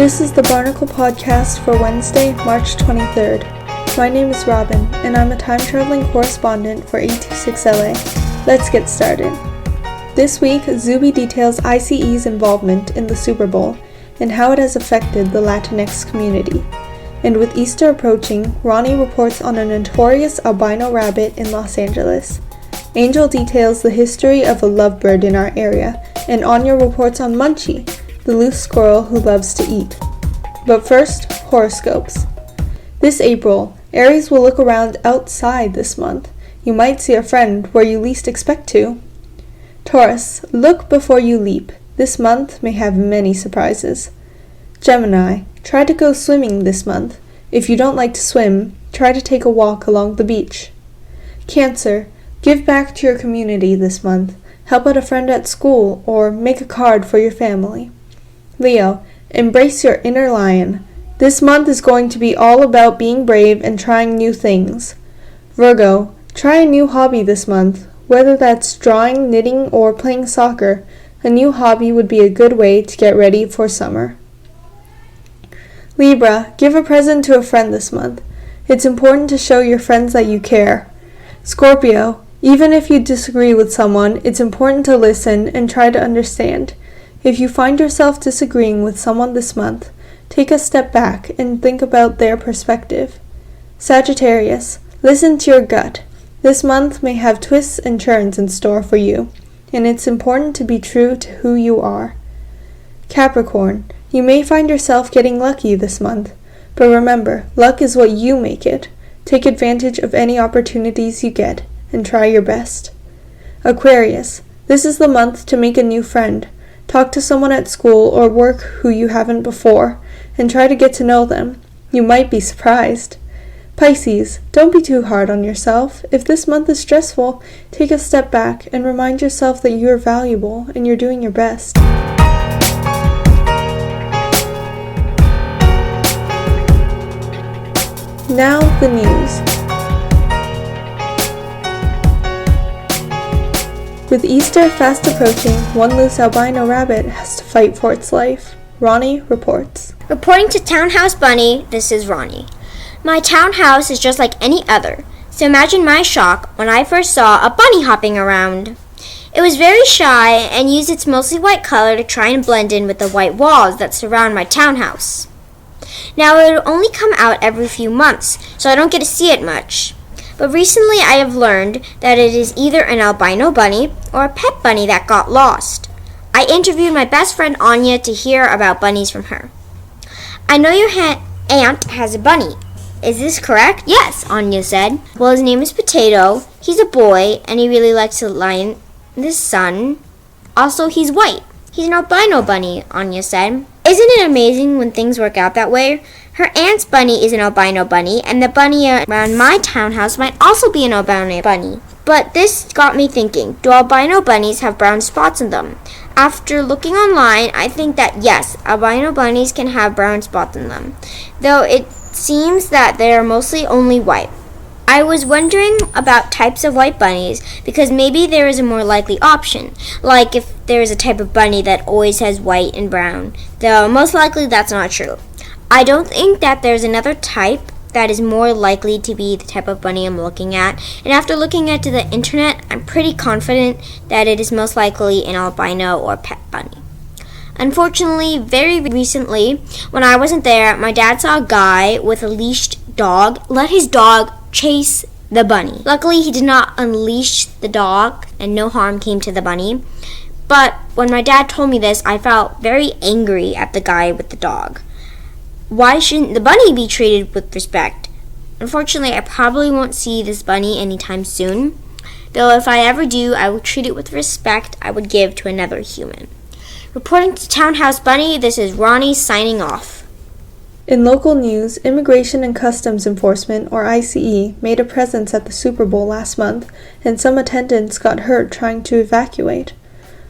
This is the Barnacle Podcast for Wednesday, March 23rd. My name is Robin, and I'm a time-traveling correspondent for 826LA. Let's get started. This week, Zuby details ICE's involvement in the Super Bowl and how it has affected the Latinx community. And with Easter approaching, Ronnie reports on a notorious albino rabbit in Los Angeles. Angel details the history of a lovebird in our area, and Anya reports on Munchie, the loose squirrel who loves to eat. But first, horoscopes. This April, Aries will look around outside this month. You might see a friend where you least expect to. Taurus, look before you leap. This month may have many surprises. Gemini, try to go swimming this month. If you don't like to swim, try to take a walk along the beach. Cancer, give back to your community this month. Help out a friend at school or make a card for your family. Leo, embrace your inner lion. This month is going to be all about being brave and trying new things. Virgo, try a new hobby this month. Whether that's drawing, knitting, or playing soccer, a new hobby would be a good way to get ready for summer. Libra, give a present to a friend this month. It's important to show your friends that you care. Scorpio, even if you disagree with someone, it's important to listen and try to understand. If you find yourself disagreeing with someone this month, take a step back and think about their perspective. Sagittarius, listen to your gut. This month may have twists and turns in store for you, and it's important to be true to who you are. Capricorn, you may find yourself getting lucky this month, but remember, luck is what you make it. Take advantage of any opportunities you get, and try your best. Aquarius, this is the month to make a new friend. Talk to someone at school or work who you haven't before, and try to get to know them. You might be surprised. Pisces, don't be too hard on yourself. If this month is stressful, take a step back and remind yourself that you are valuable and you're doing your best. Now the news. With Easter fast approaching, one loose albino rabbit has to fight for its life. Ronnie reports. Reporting to Townhouse Bunny, this is Ronnie. My townhouse is just like any other, so imagine my shock when I first saw a bunny hopping around. It was very shy and used its mostly white color to try and blend in with the white walls that surround my townhouse. Now it would only come out every few months, so I don't get to see it much. But recently I have learned that it is either an albino bunny or a pet bunny that got lost. I interviewed my best friend Anya to hear about bunnies from her. I know your aunt has a bunny. Is this correct? Yes, Anya said. Well, his name is Potato. He's a boy, and he really likes to lie in the sun. Also, he's white. He's an albino bunny, Anya said. Isn't it amazing when things work out that way? Her aunt's bunny is an albino bunny, and the bunny around my townhouse might also be an albino bunny. But this got me thinking, do albino bunnies have brown spots in them? After looking online, I think that yes, albino bunnies can have brown spots in them, though it seems that they are mostly only white. I was wondering about types of white bunnies because maybe there is a more likely option, like if there is a type of bunny that always has white and brown, though most likely that's not true. I don't think that there's another type that is more likely to be the type of bunny I'm looking at, and after looking into the internet, I'm pretty confident that it is most likely an albino or pet bunny. Unfortunately, very recently, when I wasn't there, my dad saw a guy with a leashed dog let his dog chase the bunny. Luckily, he did not unleash the dog, and no harm came to the bunny. But when my dad told me this, I felt very angry at the guy with the dog. Why shouldn't the bunny be treated with respect? Unfortunately, I probably won't see this bunny anytime soon, though if I ever do, I will treat it with respect I would give to another human. Reporting to Townhouse Bunny, this is Ronnie signing off. In local news, Immigration and Customs Enforcement, or ICE, made a presence at the Super Bowl last month, and some attendants got hurt trying to evacuate.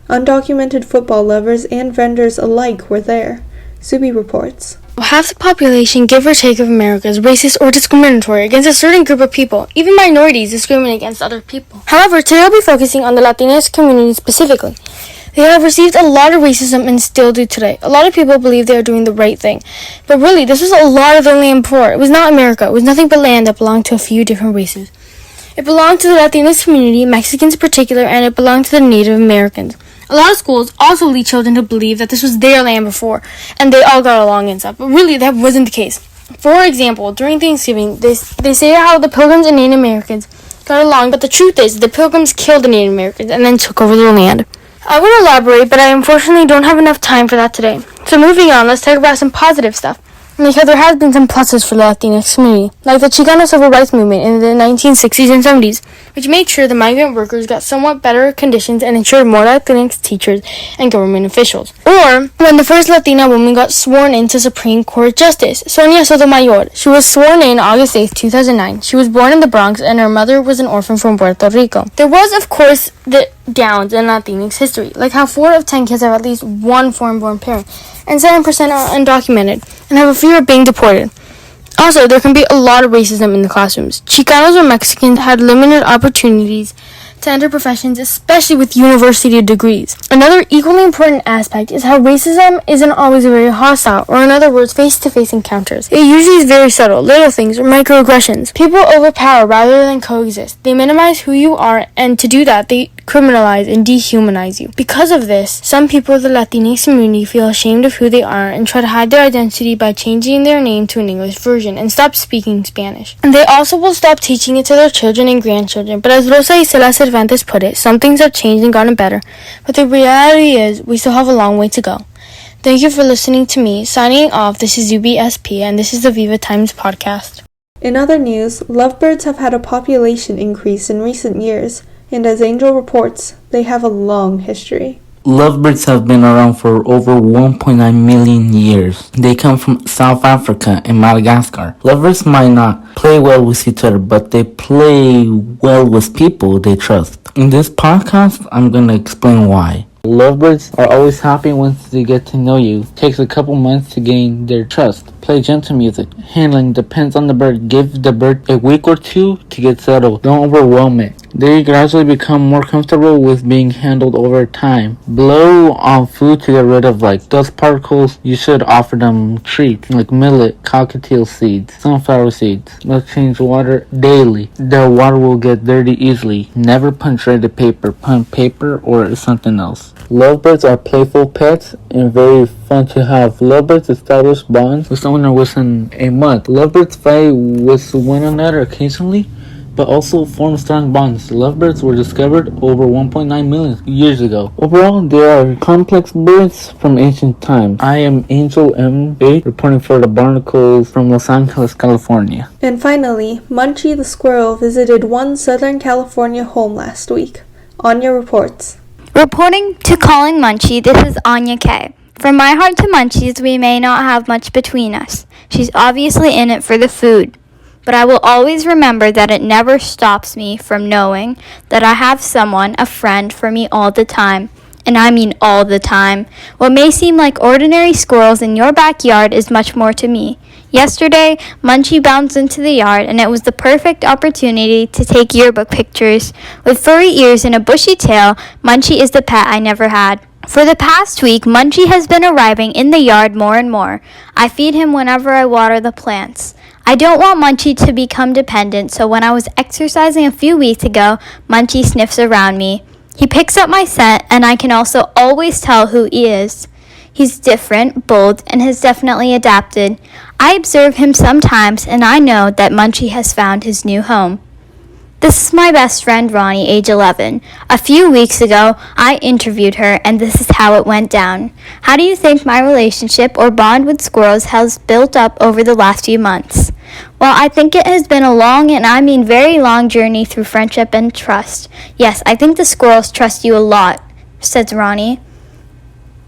Undocumented football lovers and vendors alike were there. Zuby reports. Half the population, give or take, of America is racist or discriminatory against a certain group of people. Even minorities discriminate against other people. However, today I'll be focusing on the Latinx community specifically. They have received a lot of racism and still do today. A lot of people believe they are doing the right thing. But really, this was a lot of the land before. It was not America. It was nothing but land that belonged to a few different races. It belonged to the Latinx community, Mexicans in particular, and it belonged to the Native Americans. A lot of schools also lead children to believe that this was their land before, and they all got along and stuff. But really, that wasn't the case. For example, during Thanksgiving, they say how the Pilgrims and Native Americans got along, but the truth is, the Pilgrims killed the Native Americans and then took over their land. I would elaborate, but I unfortunately don't have enough time for that today. So moving on, let's talk about some positive stuff. Because there has been some pluses for the Latinx community, like the Chicano Civil Rights Movement in the 1960s and 70s, which made sure the migrant workers got somewhat better conditions and ensured more Latinx teachers and government officials. Or when the first Latina woman got sworn into Supreme Court Justice, Sonia Sotomayor. She was sworn in August 8, 2009. She was born in the Bronx, and her mother was an orphan from Puerto Rico. There was, of course, the downs in Latinx history, like how 4 of 10 kids have at least one foreign-born parent, and 7% are undocumented and have a fear of being deported. Also, there can be a lot of racism in the classrooms. Chicanos or Mexicans had limited opportunities to enter professions, especially with university degrees. Another equally important aspect is how racism isn't always very hostile, or in other words, face-to-face encounters. It usually is very subtle, little things, or microaggressions. People overpower rather than coexist. They minimize who you are, and to do that, they criminalize and dehumanize you. Because of this, some people of the Latinx community feel ashamed of who they are and try to hide their identity by changing their name to an English version and stop speaking Spanish. And they also will stop teaching it to their children and grandchildren. But as Rosa Isela Cervantes put it, some things have changed and gotten better, but the reality is we still have a long way to go. Thank you for listening to me. Signing off, this is UBSP, and this is the Viva Times podcast. In other news, lovebirds have had a population increase in recent years, and as Angel reports, they have a long history. Lovebirds have been around for over 1.9 million years. They come from South Africa and Madagascar. Lovebirds might not play well with each other, but they play well with people they trust. In this podcast, I'm going to explain why. Lovebirds are always happy once they get to know you. It takes a couple months to gain their trust. Play gentle music. Handling depends on the bird. Give the bird a week or 2 to get settled. Don't overwhelm it. They gradually become more comfortable with being handled over time. Blow on food to get rid of dust particles. You should offer them treats like millet, cockatiel seeds, sunflower seeds. Let's change water daily. The water will get dirty easily. Never punch shredded paper. Punch paper or something else. Lovebirds are playful pets and very fun to have. Lovebirds establish bonds with someone within a month. Lovebirds fight with one another occasionally, but also form strong bonds. Lovebirds were discovered over 1.9 million years ago. Overall, they are complex birds from ancient times. I am Angel M.A. reporting for the Barnacles from Los Angeles, California. And finally, Munchie the squirrel visited one Southern California home last week. Anya reports. Reporting to Calling Munchie, this is Anya K. From my heart to Munchie's, we may not have much between us. She's obviously in it for the food. But I will always remember that it never stops me from knowing that I have someone, a friend, for me all the time. And I mean all the time. What may seem like ordinary squirrels in your backyard is much more to me. Yesterday, Munchie bounced into the yard, and it was the perfect opportunity to take yearbook pictures. With furry ears and a bushy tail, Munchie is the pet I never had. For the past week, Munchie has been arriving in the yard more and more. I feed him whenever I water the plants. I don't want Munchie to become dependent, so when I was exercising a few weeks ago, Munchie sniffs around me. He picks up my scent, and I can also always tell who he is. He's different, bold, and has definitely adapted. I observe him sometimes, and I know that Munchie has found his new home. This is my best friend, Ronnie, age 11. A few weeks ago, I interviewed her, and this is how it went down. How do you think my relationship or bond with squirrels has built up over the last few months? Well, I think it has been a long, and I mean very long journey through friendship and trust. Yes, I think the squirrels trust you a lot, says Ronnie.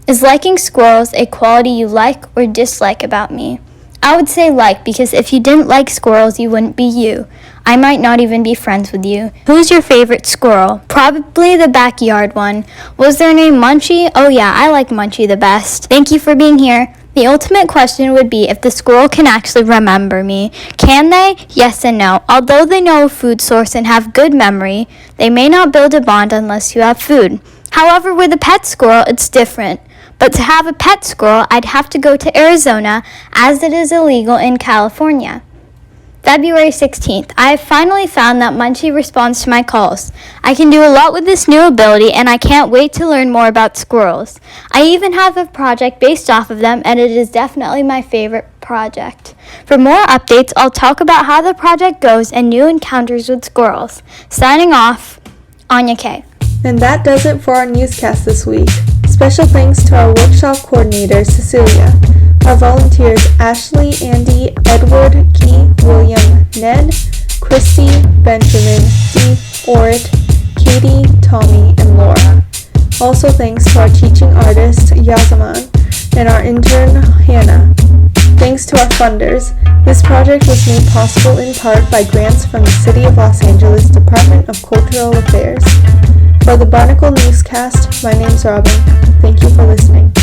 Is liking squirrels a quality you like or dislike about me? I would say like, because if you didn't like squirrels, you wouldn't be you. I might not even be friends with you. Who's your favorite squirrel? Probably the backyard one. Was their name Munchie? Oh yeah, I like Munchie the best. Thank you for being here. The ultimate question would be if the squirrel can actually remember me. Can they? Yes and no. Although they know a food source and have good memory, they may not build a bond unless you have food. However, with a pet squirrel, it's different. But to have a pet squirrel, I'd have to go to Arizona, as it is illegal in California. February 16th. I have finally found that Munchie responds to my calls. I can do a lot with this new ability, and I can't wait to learn more about squirrels. I even have a project based off of them, and it is definitely my favorite project. For more updates, I'll talk about how the project goes and new encounters with squirrels. Signing off, Anya K. And that does it for our newscast this week. Special thanks to our workshop coordinator, Cecilia, our volunteers, Ashley, Andy, Edward, Key, William, Ned, Christy, Benjamin, Steve, Orit, Katie, Tommy, and Laura. Also thanks to our teaching artist, Yazaman, and our intern, Hannah. Thanks to our funders. This project was made possible in part by grants from the City of Los Angeles Department of Cultural Affairs. For the Barnacle Newscast, my name's Robin. Thank you for listening.